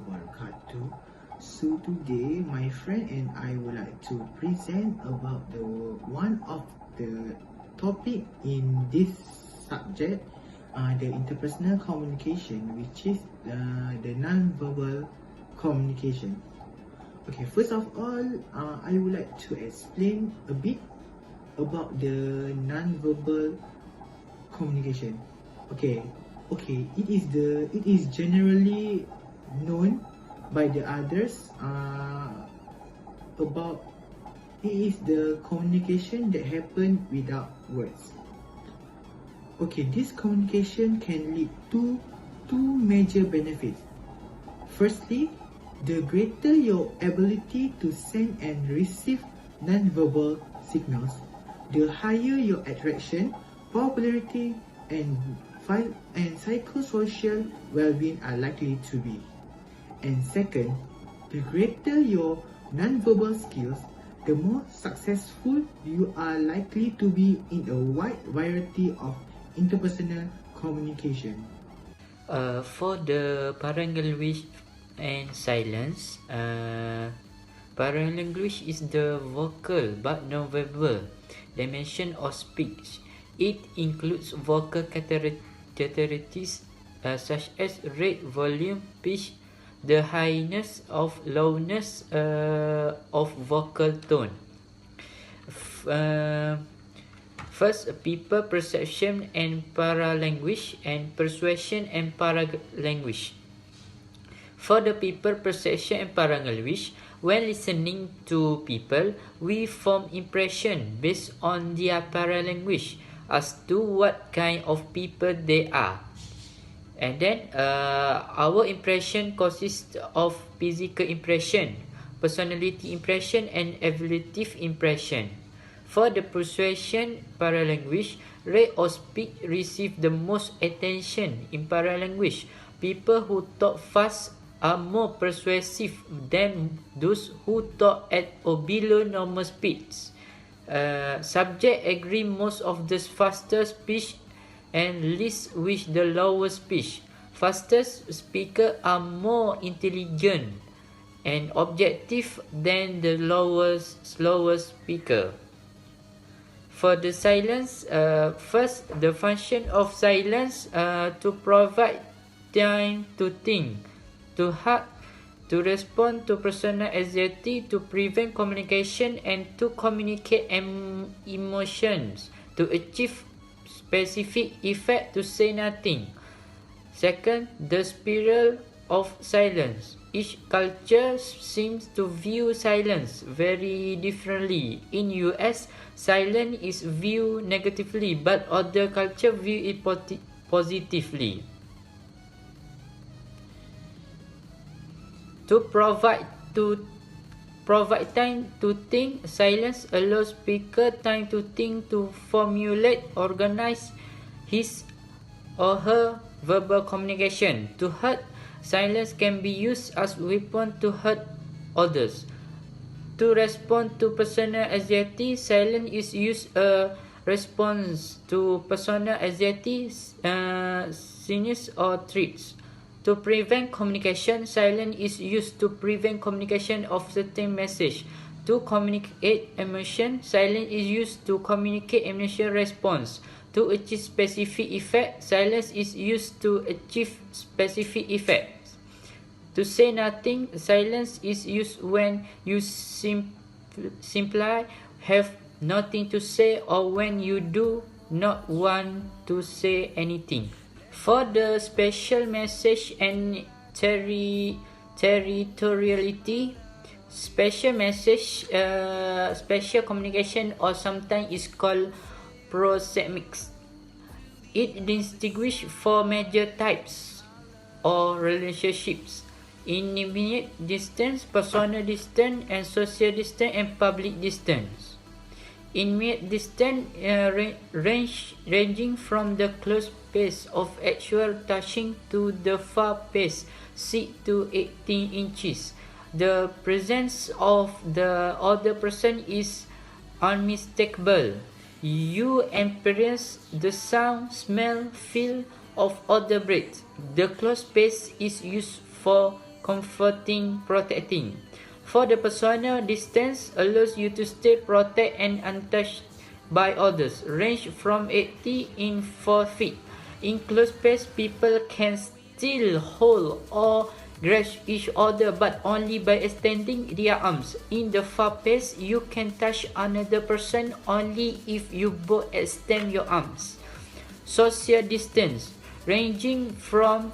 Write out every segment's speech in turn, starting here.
wabarakatuh. So today my friend and I would like to present about the one of the topic in this subject, the interpersonal communication, which is the non-verbal communication. Okay, first of all, I would like to explain a bit about the non-verbal communication. Okay, it is generally known by the others about it is the communication that happen without words. Okay, this communication can lead to two major benefits. Firstly, the greater your ability to send and receive non-verbal signals, the higher your attraction, popularity, and psychosocial well-being are likely to be. And second, the greater your non-verbal skills, the more successful you are likely to be in a wide variety of interpersonal communication. For the paralanguage and silence, paralanguage is the vocal but non-verbal dimension of speech. It includes vocal characteristics such as rate, volume, pitch, the highness of lowness of vocal tone. First, people perception and paralanguage, and persuasion and paralanguage. For the people perception and paralanguage, when listening to people, we form impression based on their paralanguage as to what kind of people they are. And then our impression consists of physical impression, personality impression, and evaluative impression. For the persuasion paralanguage, rate of speech receive the most attention in paralanguage. People who talk fast are more persuasive than those who talk at or below normal speeds. Subject agree most of the faster speech and least with the lower speech. Fastest speakers are more intelligent and objective than the slower speaker. For the silence, first, the function of silence to provide time to think, to heart, to respond to personal anxiety, to prevent communication, and to communicate emotions, to achieve specific effect, to say nothing. Second, the spiral of silence. Each culture seems to view silence very differently. In US, silence is viewed negatively, but other cultures view it positively. To provide time to think, silence allows speaker time to think, to formulate, organize his or her verbal communication. To hurt, silence can be used as weapon to hurt others. To respond to personal anxiety, silence is used a response to personal anxiety, sickness or threats. To prevent communication, silence is used to prevent communication of certain message. To communicate emotion, silence is used to communicate emotion response. To achieve specific effect, silence is used to achieve specific effects. To say nothing, silence is used when you simply have nothing to say, or when you do not want to say anything. For the special message and territoriality, special message, special communication, or sometimes is called proxemics. It distinguishes four major types or relationships: immediate distance, personal distance, and social distance, and public distance. Immediate distance ranging from the close space of actual touching to the far space 6 to 18 inches. The presence of the other person is unmistakable. You experience the sound, smell, feel of other breath. The close space is used for comforting, protecting. For the personal distance allows you to stay protected and untouched by others, range from 80 in 4 feet. In close space, people can still hold or grasp each other but only by extending their arms. In the far space, you can touch another person only if you both extend your arms. Social distance ranging from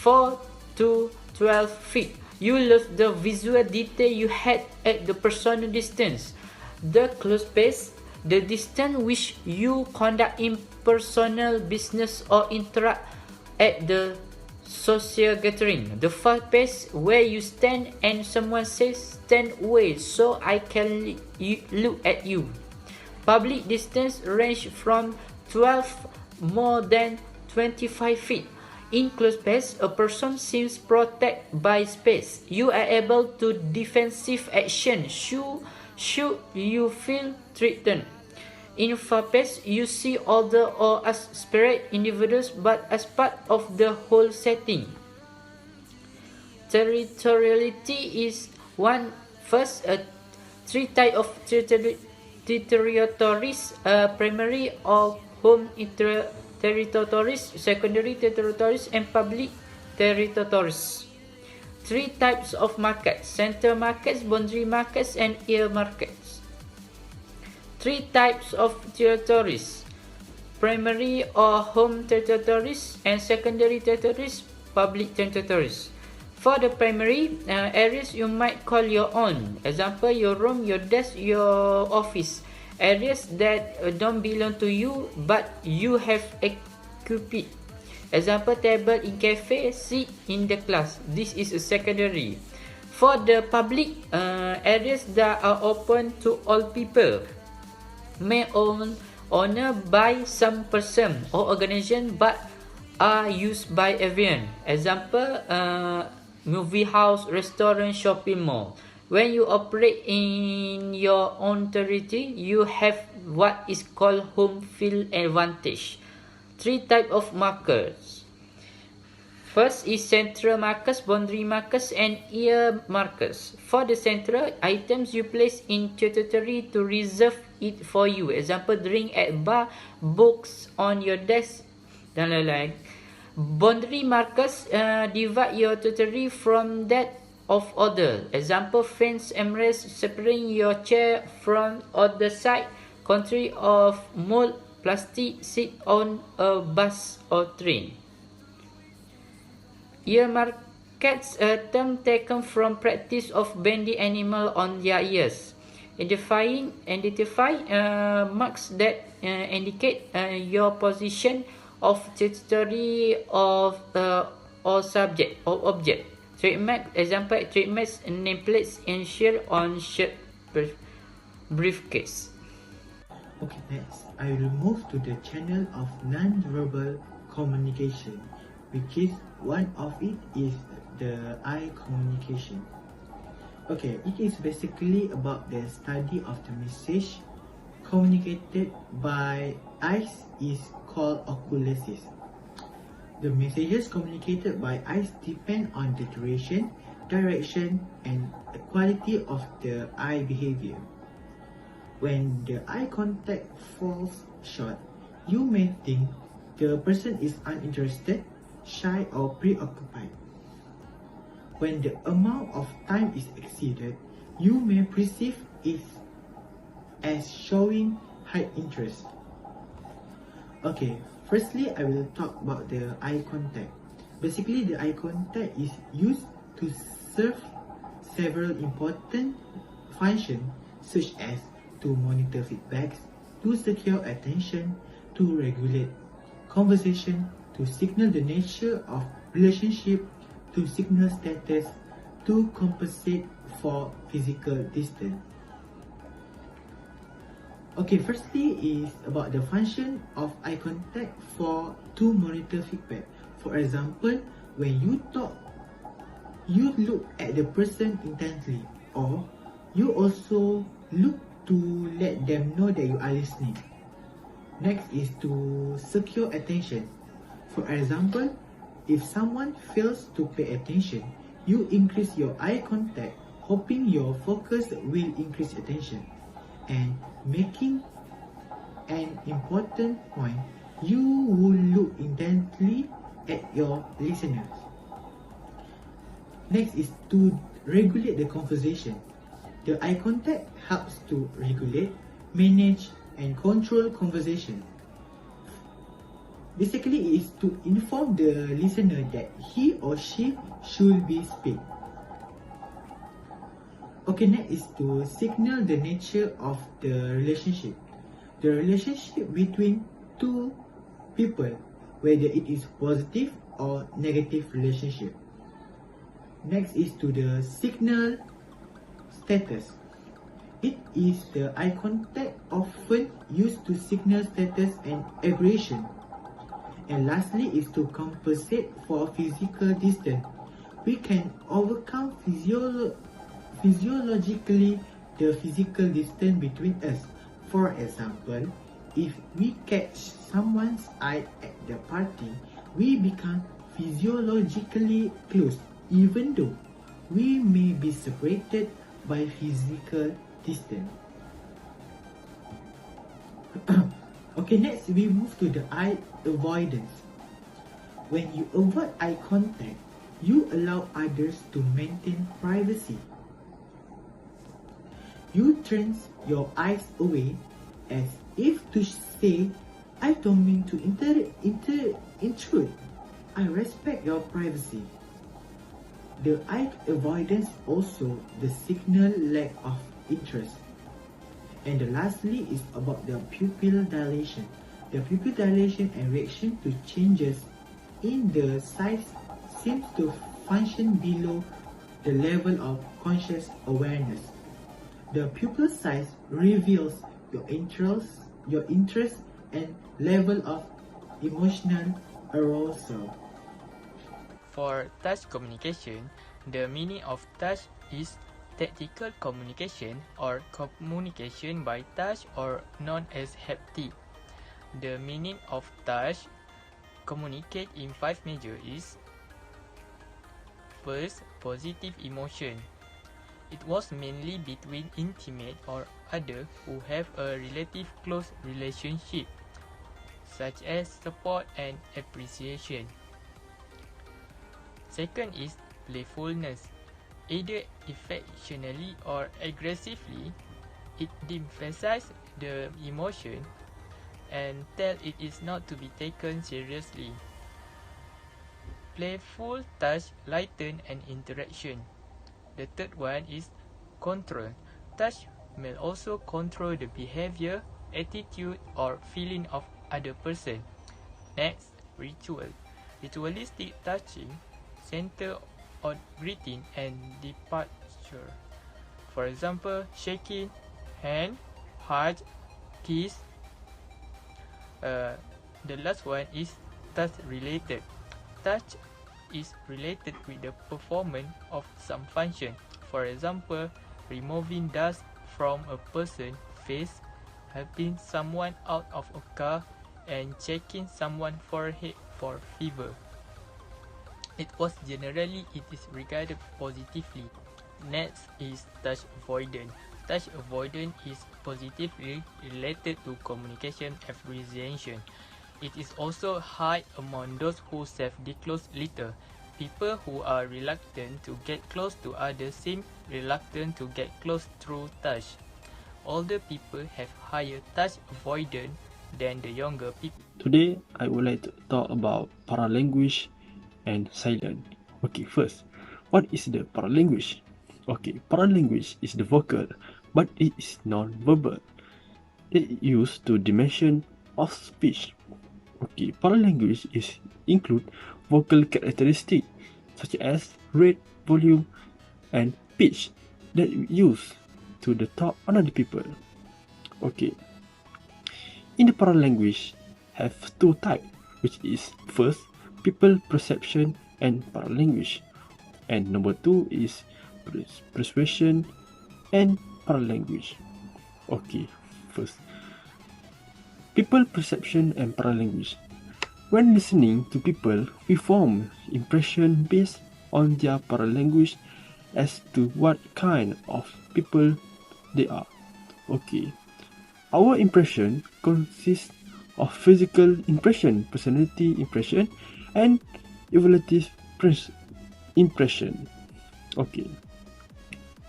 4 to 12 feet. You lose the visual detail you had at the personal distance. The close space, the distance which you conduct impersonal business or interact at the social gathering. The far space, where you stand and someone says stand away so I can look at you. Public distance range from 12 more than 25 feet. In close space, a person seems protected by space. You are able to defensive action should you feel threatened. In far space, you see other or as separate individuals but as part of the whole setting. Territoriality is three types of territories: primary or home territories, secondary territories, and public territories. Three types of markets: center markets, boundary markets, and ear markets. Three types of territories: primary or home territories, and secondary territories, public territories. For the primary areas, you might call your own. Example, your room, your desk, your office. Areas that don't belong to you but you have occupied. Example, table in cafe, seat in the class. This is a secondary. For the public areas that are open to all people, may owned by some person or organization but are used by everyone. Example, movie house, restaurant, shopping mall. When you operate in your own territory, you have what is called home field advantage. Three types of markers. First is central markers, boundary markers, and ear markers. For the central, items you place in territory to reserve it for you. Example, drink at bar, books on your desk, dan lain-lain. Boundary markers divide your territory from that of other. Example, fence armrest separating your chair from other side, contrary of mold, plastic seat on a bus or train. Ear markets, a term taken from practice of bending animal on their ears. Identify marks that indicate your position of territory of or subject or object. Trademark, example, trademarks, nameplates, and share on shirt, briefcase. Okay, next, I will move to the channel of non-verbal communication, which is one of it is the eye communication. Okay, it is basically about the study of the message communicated by eyes is called oculesis. The messages communicated by eyes depend on the duration, direction, and the quality of the eye behavior. When the eye contact falls short, you may think the person is uninterested, shy, or preoccupied. When the amount of time is exceeded, you may perceive it as showing high interest. Okay, firstly, I will talk about the eye contact. Basically, the eye contact is used to serve several important functions such as to monitor feedbacks, to secure attention, to regulate conversation, to signal the nature of relationship, to signal status, to compensate for physical distance. Okay, firstly is about the function of eye contact to monitor feedback. For example, when you talk, you look at the person intently, or you also look to let them know that you are listening. Next is to secure attention. For example, if someone fails to pay attention, You increase your eye contact, hoping your focus will increase attention. And making an important point, you will look intently at your listeners. Next is to regulate the conversation. The eye contact helps to regulate, manage, and control conversation. Basically, it is to inform the listener that he or she should be speak. Okay, next is to signal the nature of the relationship. The relationship between two people, whether it is positive or negative relationship. Next is to the signal status. It is the eye contact often used to signal status and aggression. And lastly is to compensate for physical distance. We can overcome physiologically the physical distance between us. For example, if we catch someone's eye at the party, we become physiologically close, even though we may be separated by physical distance. Okay, next we move to the eye avoidance. When you avoid eye contact, you allow others to maintain privacy. You turn your eyes away as if to say, I don't mean to intrude. I respect your privacy. The eye avoidance also the signal lack of interest. And lastly is about the pupil dilation. The pupil dilation and reaction to changes in the size seems to function below the level of conscious awareness. The pupil size reveals your interest and level of emotional arousal. For touch communication, the meaning of touch is tactile communication or communication by touch or known as haptic. The meaning of touch communicate in 5 measures is: first, positive emotion. It was mainly between intimate or other who have a relative close relationship, such as support and appreciation. Second is playfulness. Either affectionately or aggressively, it emphasizes the emotion and tell it is not to be taken seriously. Playful touch lighten an interaction. The third one is control. Touch may also control the behavior, attitude, or feeling of other person. Next, ritual. Ritualistic touching center on greeting and departure. For example, shaking hand, hug, kiss. The last one is touch related. Touch is related with the performance of some function. For example, removing dust from a person's face, helping someone out of a car, and checking someone's forehead for fever. It is regarded positively. Next is touch avoidance. Touch avoidance is positively related to communication appreciation. It is also high among those who self-disclose little. People who are reluctant to get close to others seem reluctant to get close through touch. Older people have higher touch avoidance than the younger people. Today, I would like to talk about paralanguage and silence. Okay, first, what is the paralanguage? Okay, paralanguage is the vocal, but it is non-verbal. It is used to dimension of speech. Okay, paralanguage include vocal characteristics such as rate, volume, and pitch that we use to the talk another people. Okay, in the paralanguage have two types, which is first, people perception and paralanguage, and number 2 is persuasion and paralanguage. Okay, first, people perception and paralanguage. When listening to people, we form impression based on their paralanguage as to what kind of people they are. Okay. Our impression consists of physical impression, personality impression, and evaluative impression. Okay.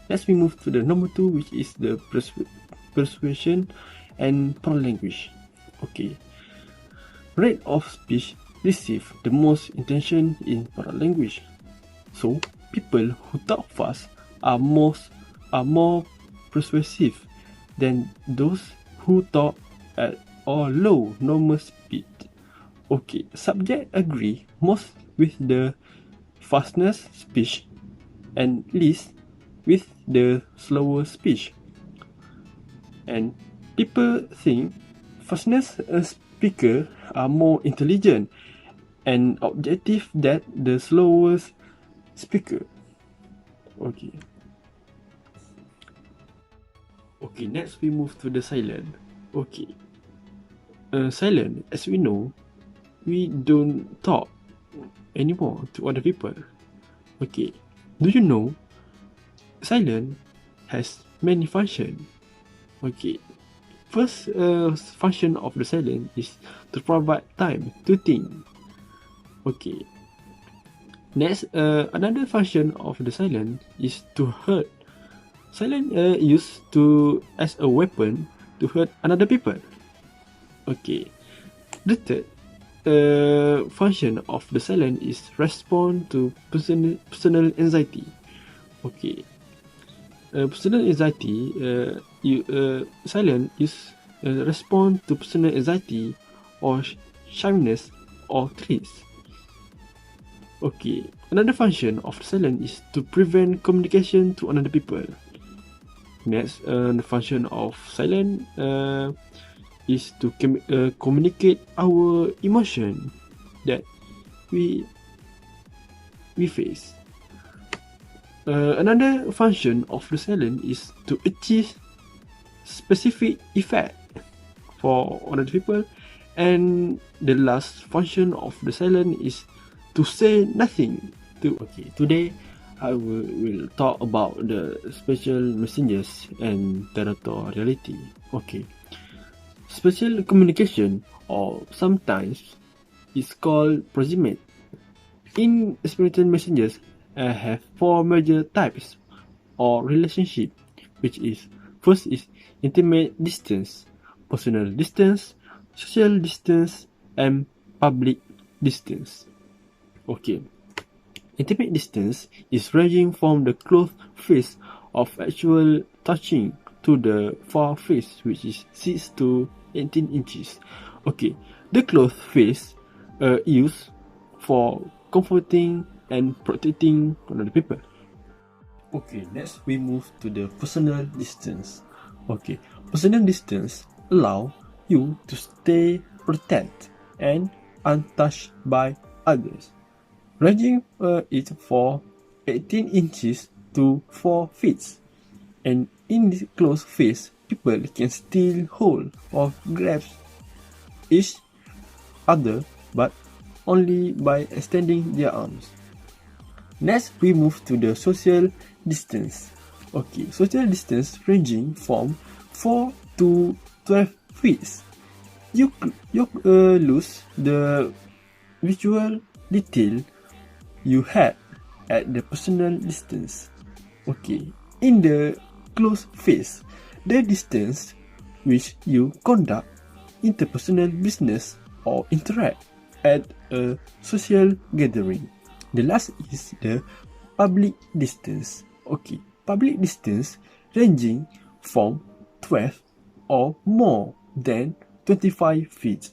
Let's we move to the number 2, which is the persuasion and paralanguage. Okay. Rate of speech receive the most attention in paralanguage. So, people who talk fast are more persuasive than those who talk at or low normal speed. Okay, subject agree most with the fastness speech and least with the slower speech. And people think fastness speaker are more intelligent and objective than the slowest speaker. Okay. Okay, next we move to the silent. Okay. Silent, as we know, we don't talk anymore to other people. Okay. Do you know silent has many functions? Okay. First function of the silent is to provide time to think. Okay. Next, another function of the silent is to hurt. Silent used to as a weapon to hurt another people. Okay. The third function of the silent is respond to personal anxiety. Okay. Personal anxiety, silent is respond to personal anxiety or shyness or threats. Okay, another function of silent is to prevent communication to another people. Next, the function of silent is to communicate our emotion that we face. Another function of the silent is to achieve specific effect for other people, and the last function of the silent is to say nothing. Okay, today I will talk about the special messengers and territoriality. Okay, special communication, or sometimes is called proximate. In special messengers, have 4 major types or relationship, which is first is intimate distance, personal distance, social distance, and public distance. Okay. Intimate distance is ranging from the close phase of actual touching to the far phase, which is 6 to 18 inches. Okay. The close phase used for comforting and protecting other people. Okay, next we move to the personal distance. Okay, personal distance allow you to stay protected and untouched by others, ranging it for 18 inches to 4 feet. And in this close phase, people can still hold or grab each other, but only by extending their arms. Next, we move to the social distance. Okay, social distance ranging from 4 to 12 feet. You lose the visual detail you had at the personal distance. Okay, in the close phase, the distance which you conduct interpersonal business or interact at a social gathering. The last is the public distance. Okay, public distance ranging from 12 or more than 25 feet.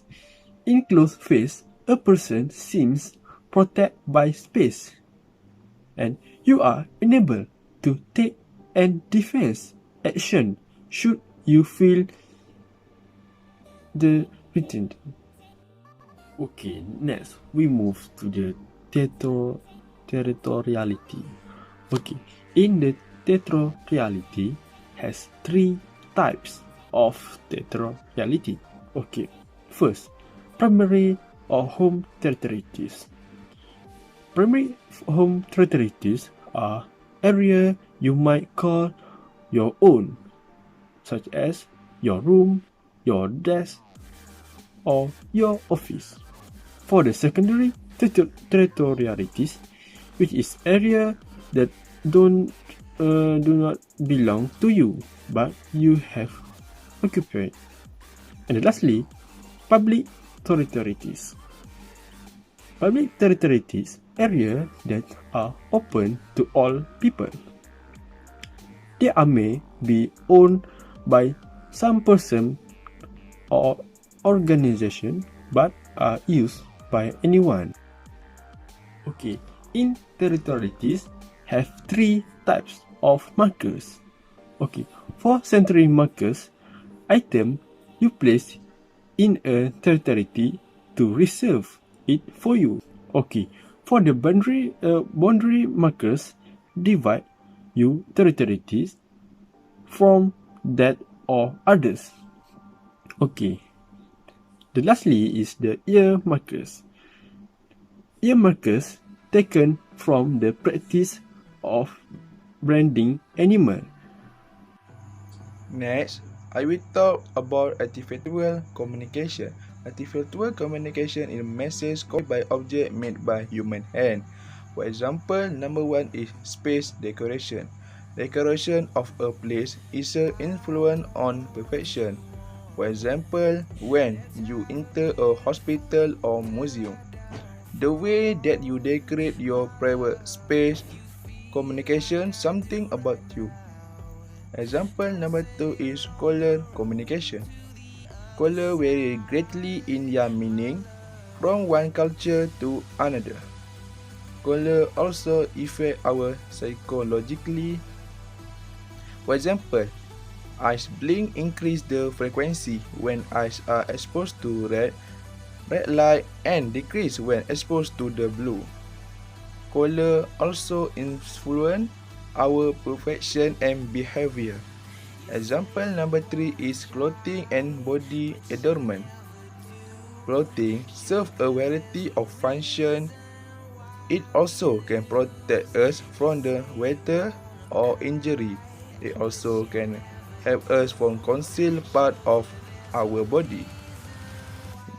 In close phase, a person seems protected by space, and you are enabled to take and defense action should you feel the threatened. Okay, next we move to the territoriality. Okay, in the territoriality has 3 types of territoriality. Okay, first, primary or home territories. Primary home territories are area you might call your own, such as your room, your desk, or your office. For the secondary territorialities, which is area that do not belong to you, but you have occupied. And lastly, public territorialities. Public territorialities area that are open to all people. They may be owned by some person or organization, but are used by anyone. Okay, in territorialities have three types of markers. Okay, for century markers, item you place in a territory to reserve it for you. Okay, for the boundary markers, divide you territories from that or others. Okay, the lastly is the ear markers. Ear markers taken from the practice of branding animal. Next, I will talk about artificial communication. Artificial communication is a message conveyed by object made by human hand. For example, number 1 is space decoration. Decoration of a place is an influence on perfection. For example, when you enter a hospital or museum, the way that you decorate your private space communicates something about you. Example number 2 is color communication. Color vary greatly in their meaning from one culture to another. Color also affect our psychologically. For example, eyes blink increase the frequency when eyes are exposed to red light and decrease when exposed to the blue. Color also influence our perception and behavior. Example number 3 is clothing and body adornment. Clothing serves a variety of functions. It also can protect us from the weather or injury. It also can help us from conceal part of our body.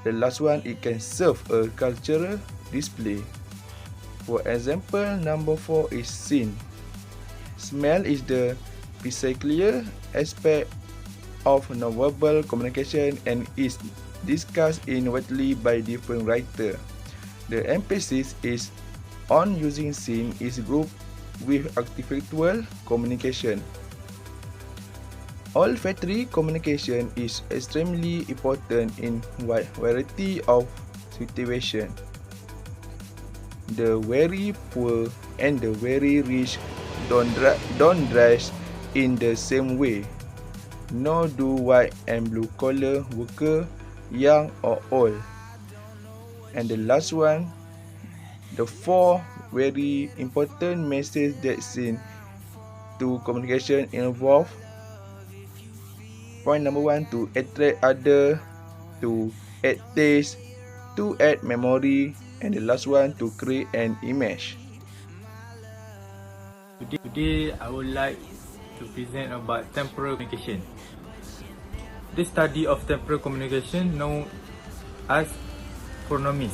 The last one, it can serve a cultural display. For example, number 4 is scent. Smell is the physical aspect of nonverbal communication and is discussed widely by different writers. The emphasis is on using scent is grouped with artificial communication. Olfactory communication is extremely important in wide variety of situations. The very poor and the very rich don't dress in the same way, nor do white and blue collar workers, young or old. And the last one, the 4 very important messages that seen to communication involve. Point number 1, to attract others, to add taste, to add memory, and the last one, to create an image. Today, I would like to present about temporal communication. The study of temporal communication known as chronomis.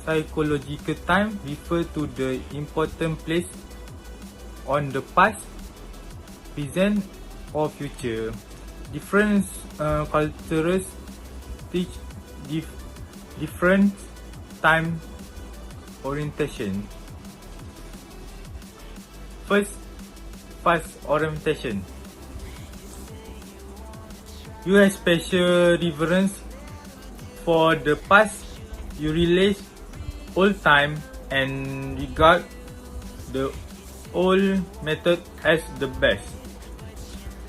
Psychological time refers to the important place on the past, present or future. Different cultures teach different time orientation. First, past orientation. You have special reverence for the past. You realize old time and regard the old method as the best.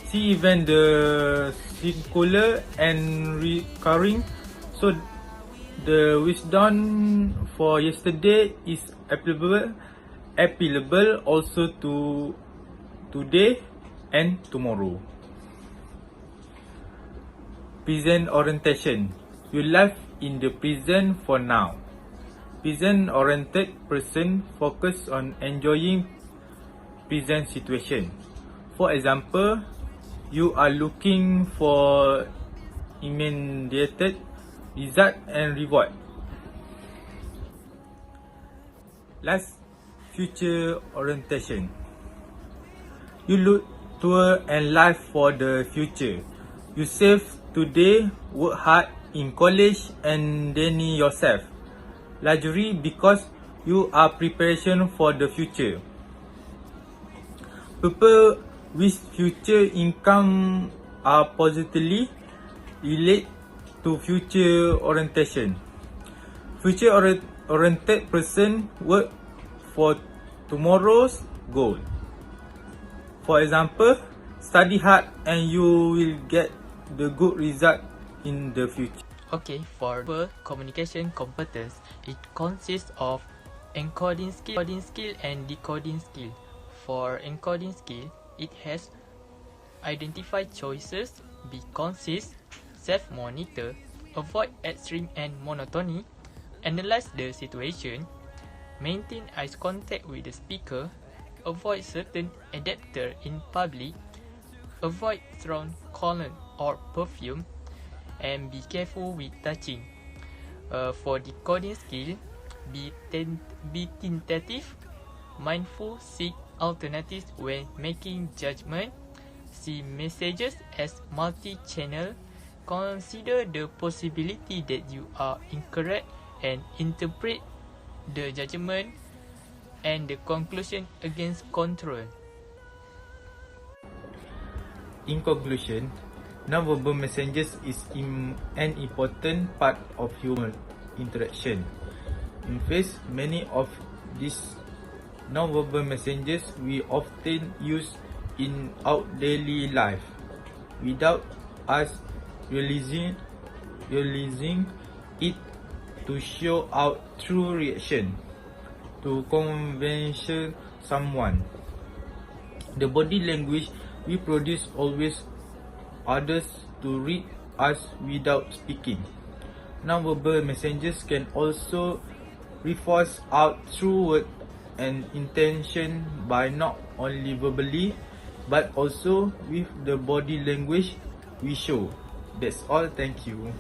See even the circular and recurring, so the wisdom for yesterday is applicable also to today and tomorrow. Present orientation. You live in the present for now. Present-oriented person focus on enjoying present situation. For example, you are looking for immediate result and reward. Last, future orientation. You look toward and live for the future. You save today, work hard in college and then yourself. Luxury because you are preparation for the future. People with future income are positively related to future orientation. Future oriented person work for tomorrow's goal. For example, study hard and you will get the good result in the future. Okay, for communication competence, it consists of encoding skill and decoding skill. For encoding skill, it has identify choices, be concise, self-monitor, avoid extreme and monotony, analyze the situation, maintain eye contact with the speaker, avoid certain adapter in public, avoid strong cologne or perfume, and be careful with touching. For decoding skill, be tentative, mindful, seek alternatives when making judgment, see messages as multi-channel, consider the possibility that you are incorrect and interpret the judgment and the conclusion against control. In conclusion, non-verbal messages is an important part of human interaction. In fact, many of these non-verbal messages we often use in our daily life without us realizing it, to show our true reaction, to convince someone. The body language we produce always others to read us without speaking. Non-verbal messages can also reinforce out through word and intention by not only verbally but also with the body language we show. That's all. Thank you.